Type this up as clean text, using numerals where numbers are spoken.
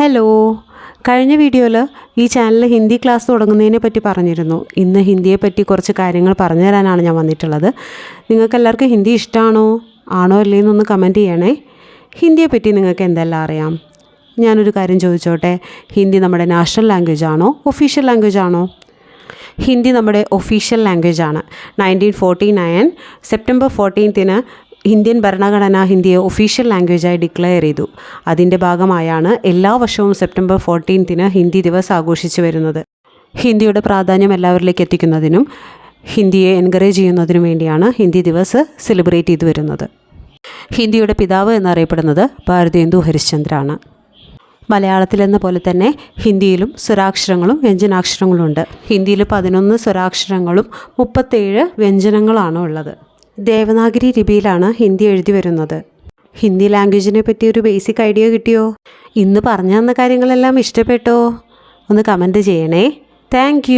Hello, കഴിഞ്ഞ വീഡിയോയിൽ ഈ ചാനൽ ഹിന്ദി ക്ലാസ് തുടങ്ങുന്നതിനെ പറ്റി പറഞ്ഞിരുന്നു. ഇന്ന് ഹിന്ദിയെപ്പറ്റി കുറച്ച് കാര്യങ്ങൾ പറഞ്ഞു തരാനാണ് ഞാൻ വന്നിട്ടുള്ളത്. നിങ്ങൾക്കെല്ലാവർക്കും ഹിന്ദി ഇഷ്ടമാണോ അല്ലേ എന്നൊന്ന് കമൻറ്റ് ചെയ്യണേ. ഹിന്ദിയെപ്പറ്റി നിങ്ങൾക്ക് എന്തെല്ലാം അറിയാം? ഞാനൊരു കാര്യം ചോദിച്ചോട്ടെ, ഹിന്ദി നമ്മുടെ നാഷണൽ ലാംഗ്വേജ് ആണോ ഒഫീഷ്യൽ ലാംഗ്വേജ് ആണോ? ഹിന്ദി നമ്മുടെ ഒഫീഷ്യൽ ലാംഗ്വേജ് ആണ്. 1949 സെപ്റ്റംബർ 14 ഇന്ത്യൻ ഭരണഘടന ഹിന്ദിയെ ഒഫീഷ്യൽ ലാംഗ്വേജായി ഡിക്ലെയർ ചെയ്തു. അതിൻ്റെ ഭാഗമായാണ് എല്ലാ വർഷവും സെപ്റ്റംബർ 14 ഹിന്ദി ദിവസ് ആഘോഷിച്ചു വരുന്നത്. ഹിന്ദിയുടെ പ്രാധാന്യം എല്ലാവരിലേക്ക് എത്തിക്കുന്നതിനും ഹിന്ദിയെ എൻകറേജ് ചെയ്യുന്നതിനും വേണ്ടിയാണ് ഹിന്ദി ദിവസ് സെലിബ്രേറ്റ് ചെയ്തു വരുന്നത്. ഹിന്ദിയുടെ പിതാവ് എന്നറിയപ്പെടുന്നത് ഭാരതേന്ദു ഹരിശ്ചന്ദ്രാണ്. മലയാളത്തിലെന്ന പോലെ തന്നെ ഹിന്ദിയിലും സ്വരാക്ഷരങ്ങളും വ്യഞ്ജനാക്ഷരങ്ങളും ഉണ്ട്. ഹിന്ദിയിൽ 11 സ്വരാക്ഷരങ്ങളും 37 വ്യഞ്ജനങ്ങളാണ് ഉള്ളത്. ദേവനാഗരി ലിപിയിലാണ് ഹിന്ദി എഴുതി വരുന്നത്. ഹിന്ദി ലാംഗ്വേജിനെ പറ്റി ഒരു ബേസിക് ഐഡിയ കിട്ടിയോ? ഇന്ന് പറഞ്ഞു തന്ന കാര്യങ്ങളെല്ലാം ഇഷ്ടപ്പെട്ടോ? ഒന്ന് കമൻറ്റ് ചെയ്യണേ. താങ്ക്